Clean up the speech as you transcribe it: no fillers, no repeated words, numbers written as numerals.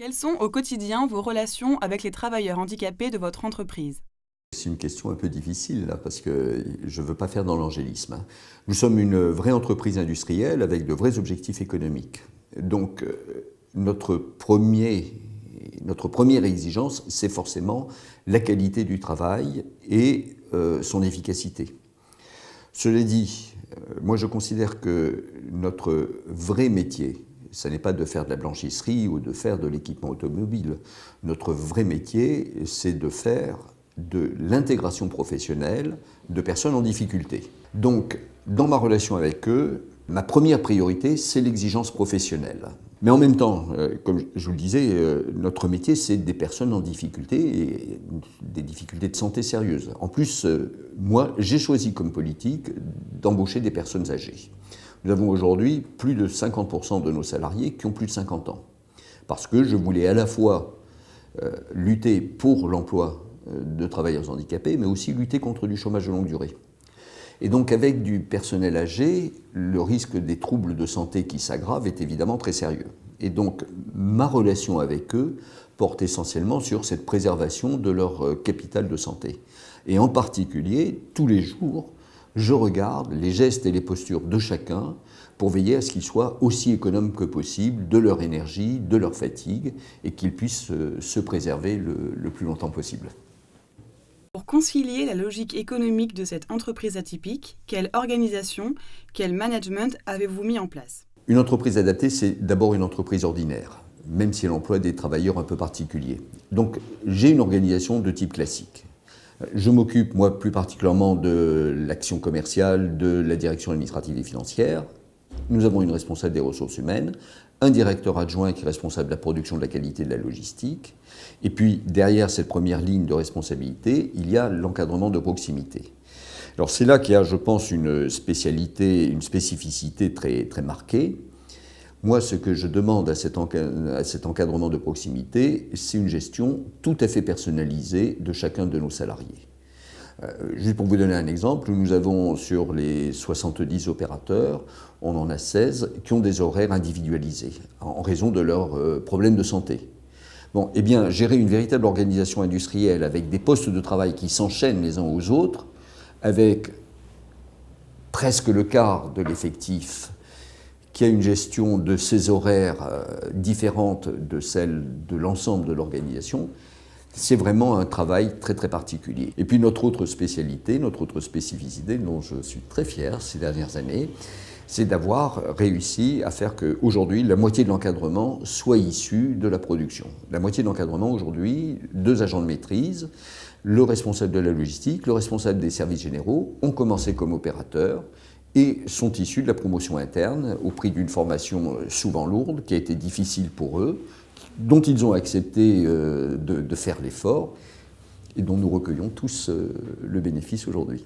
Quelles sont au quotidien vos relations avec les travailleurs handicapés de votre entreprise? C'est une question un peu difficile, là, parce que je ne veux pas faire dans l'angélisme, hein. Nous sommes une vraie entreprise industrielle avec de vrais objectifs économiques. Donc, notre première exigence, c'est forcément la qualité du travail et son efficacité. Cela dit, moi je considère que notre vrai métier, ce n'est pas de faire de la blanchisserie ou de faire de l'équipement automobile. Notre vrai métier, c'est de faire de l'intégration professionnelle de personnes en difficulté. Donc, dans ma relation avec eux, ma première priorité, c'est l'exigence professionnelle. Mais en même temps, comme je vous le disais, notre métier, c'est des personnes en difficulté et des difficultés de santé sérieuses. En plus, moi, j'ai choisi comme politique d'embaucher des personnes âgées. Nous avons aujourd'hui plus de 50% de nos salariés qui ont plus de 50 ans. Parce que je voulais à la fois lutter pour l'emploi de travailleurs handicapés, mais aussi lutter contre du chômage de longue durée. Et donc avec du personnel âgé, le risque des troubles de santé qui s'aggravent est évidemment très sérieux. Et donc ma relation avec eux porte essentiellement sur cette préservation de leur capital de santé. Et en particulier, tous les jours, je regarde les gestes et les postures de chacun pour veiller à ce qu'ils soient aussi économes que possible de leur énergie, de leur fatigue, et qu'ils puissent se préserver le plus longtemps possible. Pour concilier la logique économique de cette entreprise atypique, quelle organisation, quel management avez-vous mis en place? Une entreprise adaptée, c'est d'abord une entreprise ordinaire, même si elle emploie des travailleurs un peu particuliers. Donc j'ai une organisation de type classique. Je m'occupe, moi, plus particulièrement de l'action commerciale, de la direction administrative et financière. Nous avons une responsable des ressources humaines, un directeur adjoint qui est responsable de la production, de la qualité et de la logistique. Et puis, derrière cette première ligne de responsabilité, il y a l'encadrement de proximité. Alors, c'est là qu'il y a, je pense, une spécialité, une spécificité très, très marquée. Moi, ce que je demande à cet encadrement de proximité, c'est une gestion tout à fait personnalisée de chacun de nos salariés. Juste pour vous donner un exemple, nous avons sur les 70 opérateurs, on en a 16 qui ont des horaires individualisés en raison de leurs problèmes de santé. Bon, eh bien, gérer une véritable organisation industrielle avec des postes de travail qui s'enchaînent les uns aux autres, avec presque le quart de l'effectif qui a une gestion de ses horaires différente de celle de l'ensemble de l'organisation, c'est vraiment un travail très très particulier. Et puis notre autre spécialité, notre autre spécificité dont je suis très fier ces dernières années, c'est d'avoir réussi à faire qu'aujourd'hui la moitié de l'encadrement soit issue de la production. La moitié de l'encadrement aujourd'hui, 2 agents de maîtrise, le responsable de la logistique, le responsable des services généraux, ont commencé comme opérateurs et sont issus de la promotion interne au prix d'une formation souvent lourde, qui a été difficile pour eux, dont ils ont accepté de faire l'effort et dont nous recueillons tous le bénéfice aujourd'hui.